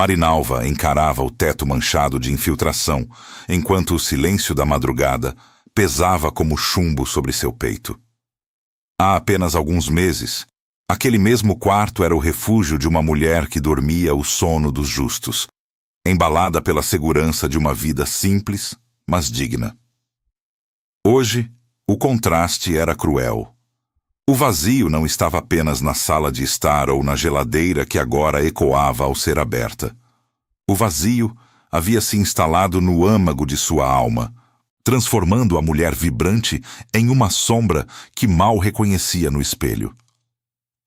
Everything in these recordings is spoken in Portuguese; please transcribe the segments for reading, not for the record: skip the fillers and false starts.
Marinalva encarava o teto manchado de infiltração, enquanto o silêncio da madrugada pesava como chumbo sobre seu peito. Há apenas alguns meses, aquele mesmo quarto era o refúgio de uma mulher que dormia o sono dos justos, embalada pela segurança de uma vida simples, mas digna. Hoje, o contraste era cruel. O vazio não estava apenas na sala de estar ou na geladeira que agora ecoava ao ser aberta. O vazio havia se instalado no âmago de sua alma, transformando a mulher vibrante em uma sombra que mal reconhecia no espelho.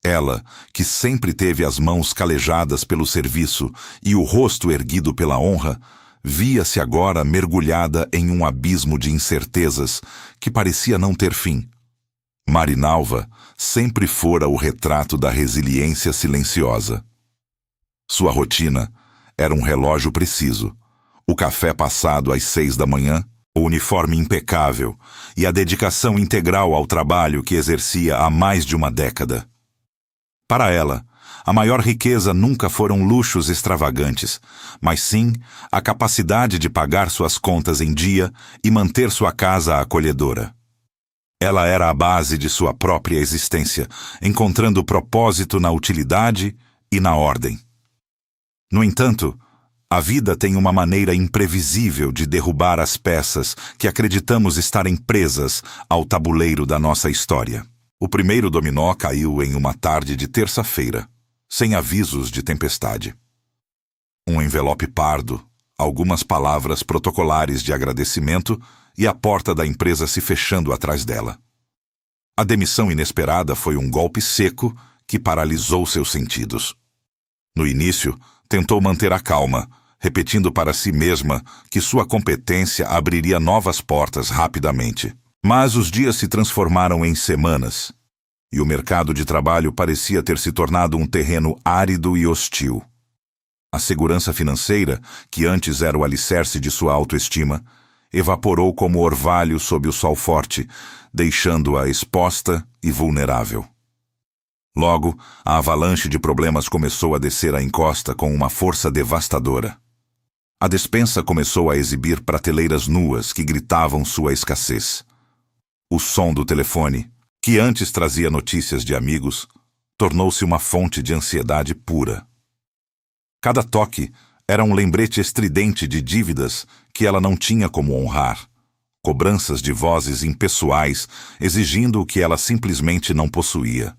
Ela, que sempre teve as mãos calejadas pelo serviço e o rosto erguido pela honra, via-se agora mergulhada em um abismo de incertezas que parecia não ter fim. Marinalva sempre fora o retrato da resiliência silenciosa. Sua rotina era um relógio preciso, o café passado às 6 da manhã, o uniforme impecável e a dedicação integral ao trabalho que exercia há mais de uma década. Para ela, a maior riqueza nunca foram luxos extravagantes, mas sim a capacidade de pagar suas contas em dia e manter sua casa acolhedora. Ela era a base de sua própria existência, encontrando propósito na utilidade e na ordem. No entanto, a vida tem uma maneira imprevisível de derrubar as peças que acreditamos estarem presas ao tabuleiro da nossa história. O primeiro dominó caiu em uma tarde de terça-feira, sem avisos de tempestade. Um envelope pardo, algumas palavras protocolares de agradecimento e a porta da empresa se fechando atrás dela. A demissão inesperada foi um golpe seco que paralisou seus sentidos. No início, tentou manter a calma, repetindo para si mesma que sua competência abriria novas portas rapidamente. Mas os dias se transformaram em semanas, e o mercado de trabalho parecia ter se tornado um terreno árido e hostil. A segurança financeira, que antes era o alicerce de sua autoestima, evaporou como orvalho sob o sol forte, deixando-a exposta e vulnerável. Logo, a avalanche de problemas começou a descer a encosta com uma força devastadora. A despensa começou a exibir prateleiras nuas que gritavam sua escassez. O som do telefone, que antes trazia notícias de amigos, tornou-se uma fonte de ansiedade pura. Cada toque era um lembrete estridente de dívidas que ela não tinha como honrar, cobranças de vozes impessoais exigindo o que ela simplesmente não possuía.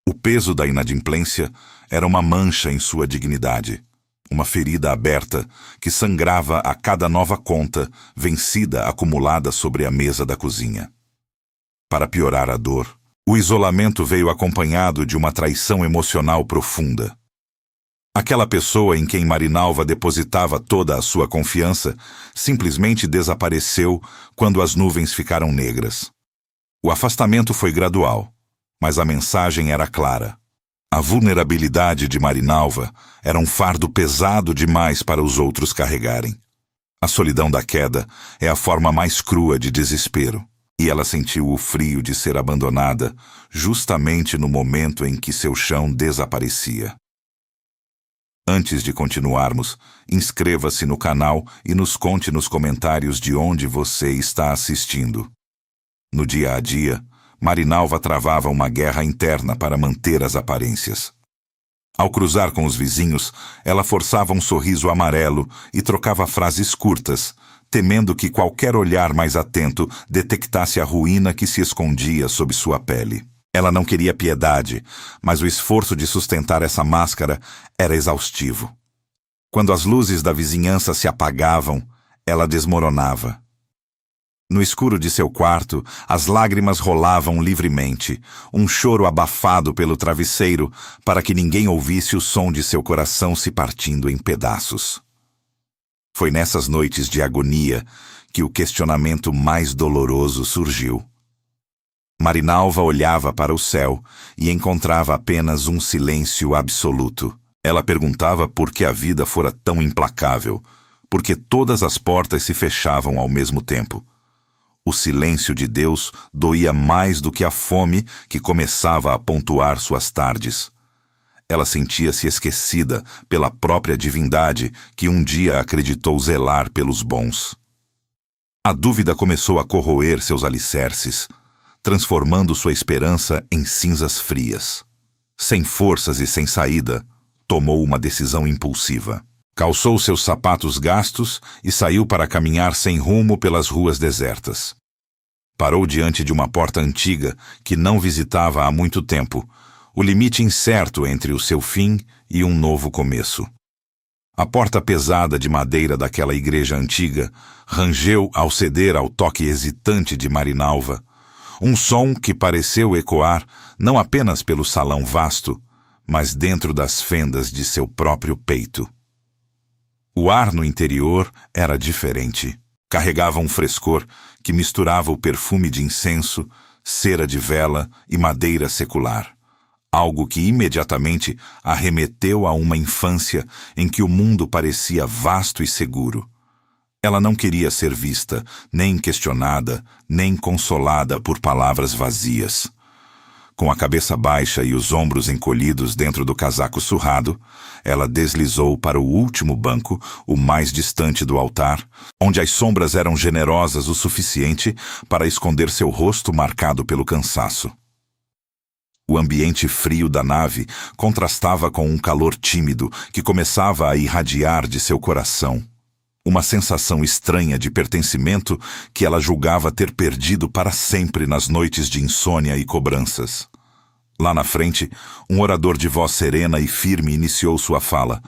O peso da inadimplência era uma mancha em sua dignidade, uma ferida aberta que sangrava a cada nova conta vencida acumulada sobre a mesa da cozinha. Para piorar a dor, o isolamento veio acompanhado de uma traição emocional profunda. Aquela pessoa em quem Marinalva depositava toda a sua confiança simplesmente desapareceu quando as nuvens ficaram negras. O afastamento foi gradual, mas a mensagem era clara. A vulnerabilidade de Marinalva era um fardo pesado demais para os outros carregarem. A solidão da queda é a forma mais crua de desespero, e ela sentiu o frio de ser abandonada justamente no momento em que seu chão desaparecia. Antes de continuarmos, inscreva-se no canal e nos conte nos comentários de onde você está assistindo. No dia a dia, Marinalva travava uma guerra interna para manter as aparências. Ao cruzar com os vizinhos, ela forçava um sorriso amarelo e trocava frases curtas, temendo que qualquer olhar mais atento detectasse a ruína que se escondia sob sua pele. Ela não queria piedade, mas o esforço de sustentar essa máscara era exaustivo. Quando as luzes da vizinhança se apagavam, ela desmoronava. No escuro de seu quarto, as lágrimas rolavam livremente, um choro abafado pelo travesseiro para que ninguém ouvisse o som de seu coração se partindo em pedaços. Foi nessas noites de agonia que o questionamento mais doloroso surgiu. Marinalva olhava para o céu e encontrava apenas um silêncio absoluto. Ela perguntava por que a vida fora tão implacável, porque todas as portas se fechavam ao mesmo tempo. O silêncio de Deus doía mais do que a fome que começava a pontuar suas tardes. Ela sentia-se esquecida pela própria divindade que um dia acreditou zelar pelos bons. A dúvida começou a corroer seus alicerces, transformando sua esperança em cinzas frias. Sem forças e sem saída, tomou uma decisão impulsiva. Calçou seus sapatos gastos e saiu para caminhar sem rumo pelas ruas desertas. Parou diante de uma porta antiga que não visitava há muito tempo, o limite incerto entre o seu fim e um novo começo. A porta pesada de madeira daquela igreja antiga rangeu ao ceder ao toque hesitante de Marinalva, um som que pareceu ecoar não apenas pelo salão vasto, mas dentro das fendas de seu próprio peito. O ar no interior era diferente. Carregava um frescor que misturava o perfume de incenso, cera de vela e madeira secular. Algo que imediatamente arremeteu a uma infância em que o mundo parecia vasto e seguro. Ela não queria ser vista, nem questionada, nem consolada por palavras vazias. Com a cabeça baixa e os ombros encolhidos dentro do casaco surrado, ela deslizou para o último banco, o mais distante do altar, onde as sombras eram generosas o suficiente para esconder seu rosto marcado pelo cansaço. O ambiente frio da nave contrastava com um calor tímido que começava a irradiar de seu coração. Uma sensação estranha de pertencimento que ela julgava ter perdido para sempre nas noites de insônia e cobranças. Lá na frente, um orador de voz serena e firme iniciou sua fala,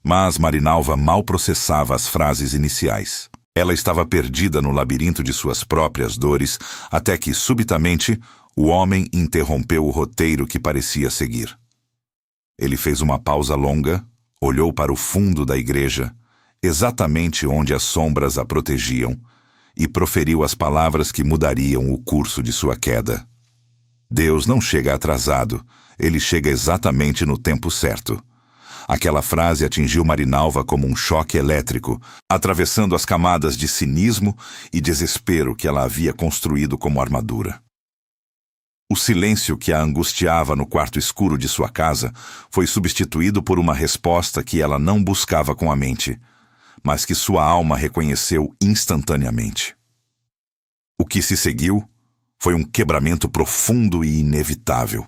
mas Marinalva mal processava as frases iniciais. Ela estava perdida no labirinto de suas próprias dores, até que, subitamente, o homem interrompeu o roteiro que parecia seguir. Ele fez uma pausa longa, olhou para o fundo da igreja, exatamente onde as sombras a protegiam, e proferiu as palavras que mudariam o curso de sua queda. Deus não chega atrasado, ele chega exatamente no tempo certo. Aquela frase atingiu Marinalva como um choque elétrico, atravessando as camadas de cinismo e desespero que ela havia construído como armadura. O silêncio que a angustiava no quarto escuro de sua casa foi substituído por uma resposta que ela não buscava com a mente, mas que sua alma reconheceu instantaneamente. O que se seguiu foi um quebramento profundo e inevitável.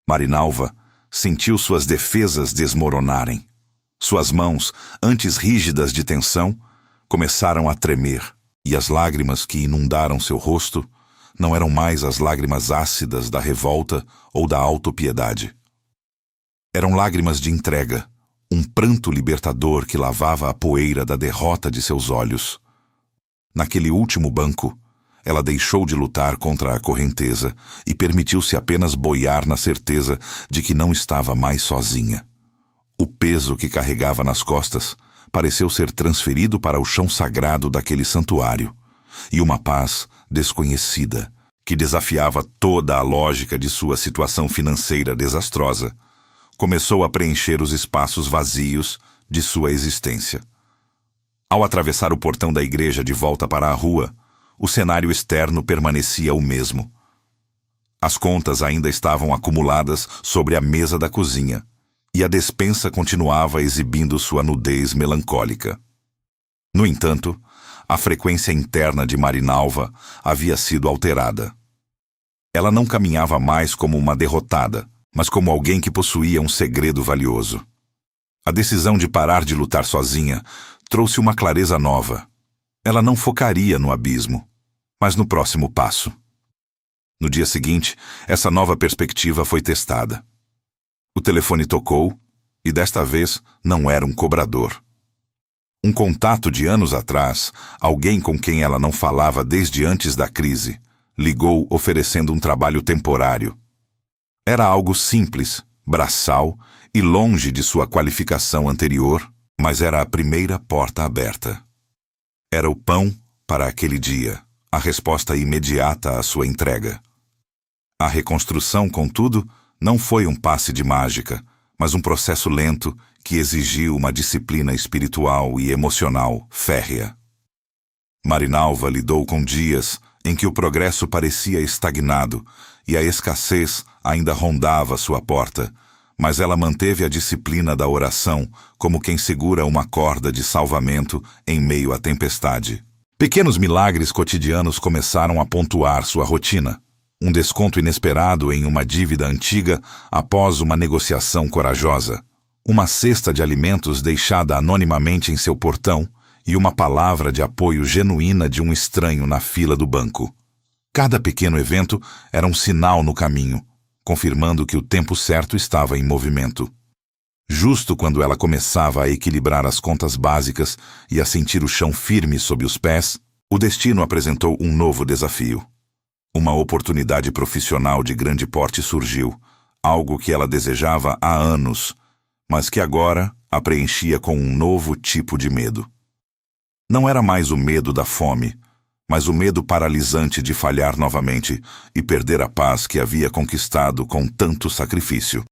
Marinalva sentiu suas defesas desmoronarem. Suas mãos, antes rígidas de tensão, começaram a tremer, e as lágrimas que inundaram seu rosto não eram mais as lágrimas ácidas da revolta ou da autopiedade. Eram lágrimas de entrega, um pranto libertador que lavava a poeira da derrota de seus olhos. Naquele último banco, ela deixou de lutar contra a correnteza e permitiu-se apenas boiar na certeza de que não estava mais sozinha. O peso que carregava nas costas pareceu ser transferido para o chão sagrado daquele santuário, e uma paz desconhecida, que desafiava toda a lógica de sua situação financeira desastrosa, começou a preencher os espaços vazios de sua existência. Ao atravessar o portão da igreja de volta para a rua, o cenário externo permanecia o mesmo. As contas ainda estavam acumuladas sobre a mesa da cozinha, e a despensa continuava exibindo sua nudez melancólica. No entanto, a frequência interna de Marinalva havia sido alterada. Ela não caminhava mais como uma derrotada, mas como alguém que possuía um segredo valioso. A decisão de parar de lutar sozinha trouxe uma clareza nova. Ela não focaria no abismo, mas no próximo passo. No dia seguinte, essa nova perspectiva foi testada. O telefone tocou, e desta vez não era um cobrador. Um contato de anos atrás, alguém com quem ela não falava desde antes da crise, ligou oferecendo um trabalho temporário. Era algo simples, braçal e longe de sua qualificação anterior, mas era a primeira porta aberta. Era o pão para aquele dia, a resposta imediata à sua entrega. A reconstrução, contudo, não foi um passe de mágica, mas um processo lento que exigiu uma disciplina espiritual e emocional férrea. Marinalva lidou com dias em que o progresso parecia estagnado e a escassez ainda rondava sua porta, mas ela manteve a disciplina da oração como quem segura uma corda de salvamento em meio à tempestade. Pequenos milagres cotidianos começaram a pontuar sua rotina. Um desconto inesperado em uma dívida antiga após uma negociação corajosa. Uma cesta de alimentos deixada anonimamente em seu portão e uma palavra de apoio genuína de um estranho na fila do banco. Cada pequeno evento era um sinal no caminho, confirmando que o tempo certo estava em movimento. Justo quando ela começava a equilibrar as contas básicas e a sentir o chão firme sob os pés, o destino apresentou um novo desafio. Uma oportunidade profissional de grande porte surgiu, algo que ela desejava há anos, mas que agora a preenchia com um novo tipo de medo. Não era mais o medo da fome, mas o medo paralisante de falhar novamente e perder a paz que havia conquistado com tanto sacrifício.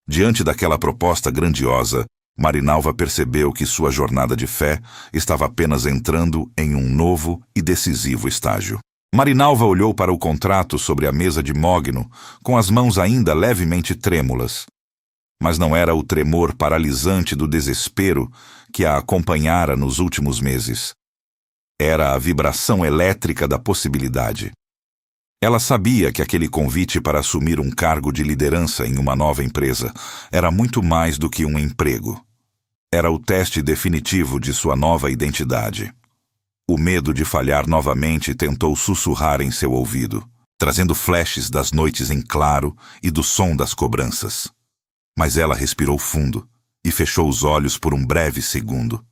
Diante daquela proposta grandiosa, Marinalva percebeu que sua jornada de fé estava apenas entrando em um novo e decisivo estágio. Marinalva olhou para o contrato sobre a mesa de mogno, com as mãos ainda levemente trêmulas. Mas não era o tremor paralisante do desespero que a acompanhara nos últimos meses. Era a vibração elétrica da possibilidade. Ela sabia que aquele convite para assumir um cargo de liderança em uma nova empresa era muito mais do que um emprego. Era o teste definitivo de sua nova identidade. O medo de falhar novamente tentou sussurrar em seu ouvido, trazendo flashes das noites em claro e do som das cobranças. Mas ela respirou fundo e fechou os olhos por um breve segundo.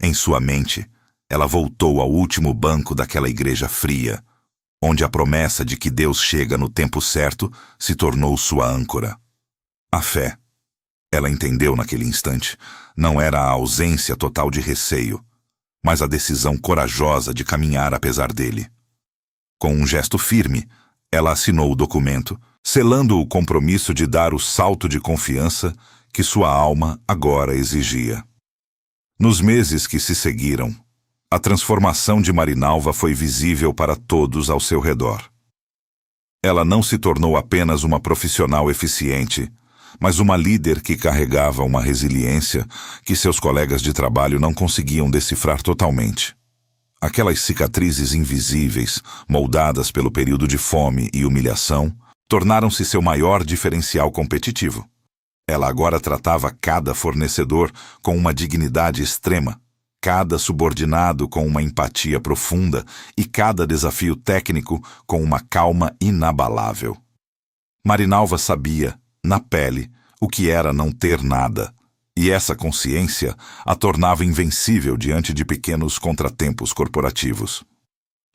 Em sua mente, ela voltou ao último banco daquela igreja fria, onde a promessa de que Deus chega no tempo certo se tornou sua âncora. A fé, ela entendeu naquele instante, não era a ausência total de receio, mas a decisão corajosa de caminhar apesar dele. Com um gesto firme, ela assinou o documento, selando o compromisso de dar o salto de confiança que sua alma agora exigia. Nos meses que se seguiram, a transformação de Marinalva foi visível para todos ao seu redor. Ela não se tornou apenas uma profissional eficiente, mas uma líder que carregava uma resiliência que seus colegas de trabalho não conseguiam decifrar totalmente. Aquelas cicatrizes invisíveis, moldadas pelo período de fome e humilhação, tornaram-se seu maior diferencial competitivo. Ela agora tratava cada fornecedor com uma dignidade extrema, cada subordinado com uma empatia profunda e cada desafio técnico com uma calma inabalável. Marinalva sabia, na pele, o que era não ter nada, e essa consciência a tornava invencível diante de pequenos contratempos corporativos.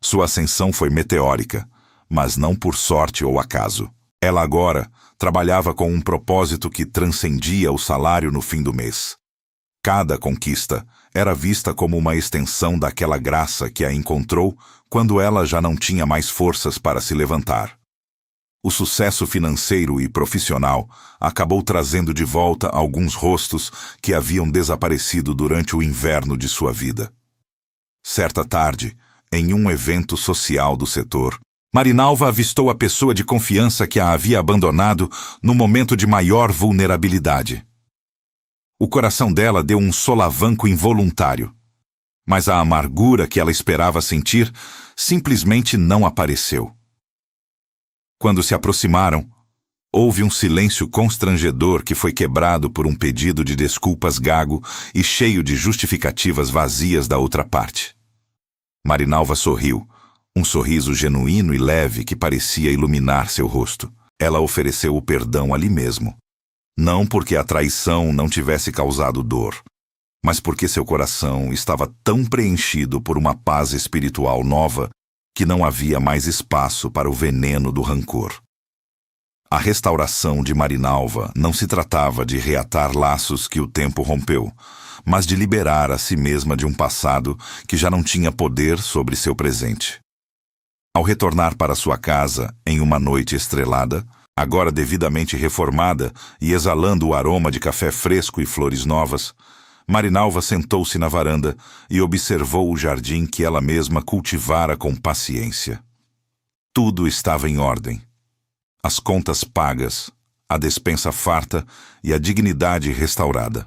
Sua ascensão foi meteórica, mas não por sorte ou acaso. Ela agora trabalhava com um propósito que transcendia o salário no fim do mês. Cada conquista era vista como uma extensão daquela graça que a encontrou quando ela já não tinha mais forças para se levantar. O sucesso financeiro e profissional acabou trazendo de volta alguns rostos que haviam desaparecido durante o inverno de sua vida. Certa tarde, em um evento social do setor, Marinalva avistou a pessoa de confiança que a havia abandonado no momento de maior vulnerabilidade. O coração dela deu um solavanco involuntário, mas a amargura que ela esperava sentir simplesmente não apareceu. Quando se aproximaram, houve um silêncio constrangedor que foi quebrado por um pedido de desculpas gago e cheio de justificativas vazias da outra parte. Marinalva sorriu, um sorriso genuíno e leve que parecia iluminar seu rosto. Ela ofereceu o perdão ali mesmo. Não porque a traição não tivesse causado dor, mas porque seu coração estava tão preenchido por uma paz espiritual nova que não havia mais espaço para o veneno do rancor. A restauração de Marinalva não se tratava de reatar laços que o tempo rompeu, mas de liberar a si mesma de um passado que já não tinha poder sobre seu presente. Ao retornar para sua casa em uma noite estrelada, agora devidamente reformada e exalando o aroma de café fresco e flores novas, Marinalva sentou-se na varanda e observou o jardim que ela mesma cultivara com paciência. Tudo estava em ordem. As contas pagas, a despensa farta e a dignidade restaurada.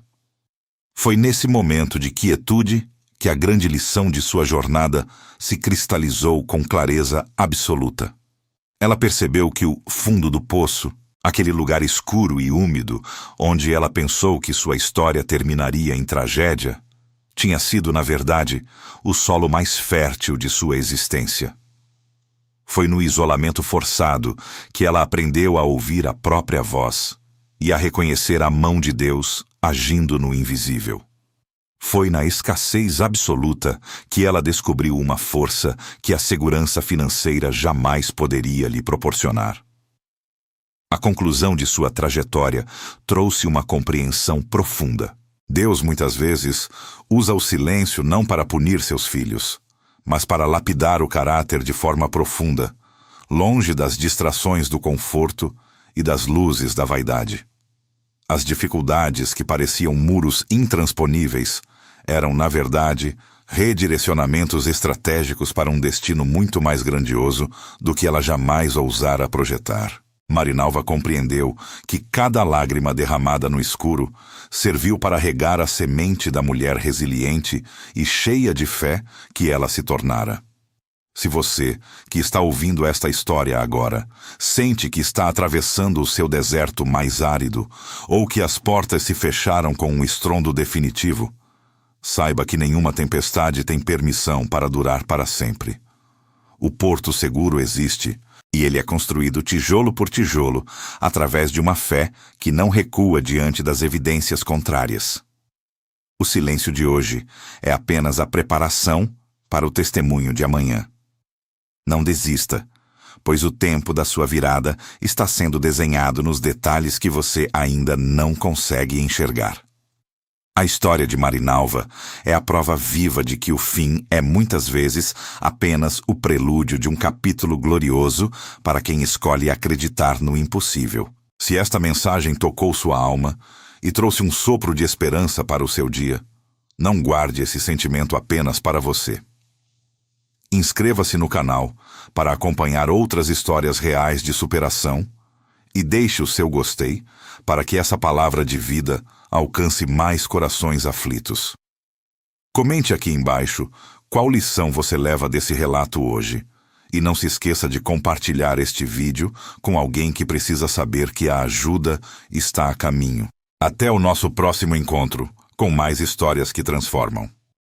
Foi nesse momento de quietude que a grande lição de sua jornada se cristalizou com clareza absoluta. Ela percebeu que o fundo do poço, aquele lugar escuro e úmido, onde ela pensou que sua história terminaria em tragédia, tinha sido, na verdade, o solo mais fértil de sua existência. Foi no isolamento forçado que ela aprendeu a ouvir a própria voz e a reconhecer a mão de Deus agindo no invisível. Foi na escassez absoluta que ela descobriu uma força que a segurança financeira jamais poderia lhe proporcionar. A conclusão de sua trajetória trouxe uma compreensão profunda. Deus, muitas vezes, usa o silêncio não para punir seus filhos, mas para lapidar o caráter de forma profunda, longe das distrações do conforto e das luzes da vaidade. As dificuldades que pareciam muros intransponíveis eram, na verdade, redirecionamentos estratégicos para um destino muito mais grandioso do que ela jamais ousara projetar. Marinalva compreendeu que cada lágrima derramada no escuro serviu para regar a semente da mulher resiliente e cheia de fé que ela se tornara. Se você, que está ouvindo esta história agora, sente que está atravessando o seu deserto mais árido, ou que as portas se fecharam com um estrondo definitivo, saiba que nenhuma tempestade tem permissão para durar para sempre. O porto seguro existe, e ele é construído tijolo por tijolo, através de uma fé que não recua diante das evidências contrárias. O silêncio de hoje é apenas a preparação para o testemunho de amanhã. Não desista, pois o tempo da sua virada está sendo desenhado nos detalhes que você ainda não consegue enxergar. A história de Marinalva é a prova viva de que o fim é muitas vezes apenas o prelúdio de um capítulo glorioso para quem escolhe acreditar no impossível. Se esta mensagem tocou sua alma e trouxe um sopro de esperança para o seu dia, não guarde esse sentimento apenas para você. Inscreva-se no canal para acompanhar outras histórias reais de superação e deixe o seu gostei para que essa palavra de vida alcance mais corações aflitos. Comente aqui embaixo qual lição você leva desse relato hoje e não se esqueça de compartilhar este vídeo com alguém que precisa saber que a ajuda está a caminho. Até o nosso próximo encontro com mais histórias que transformam.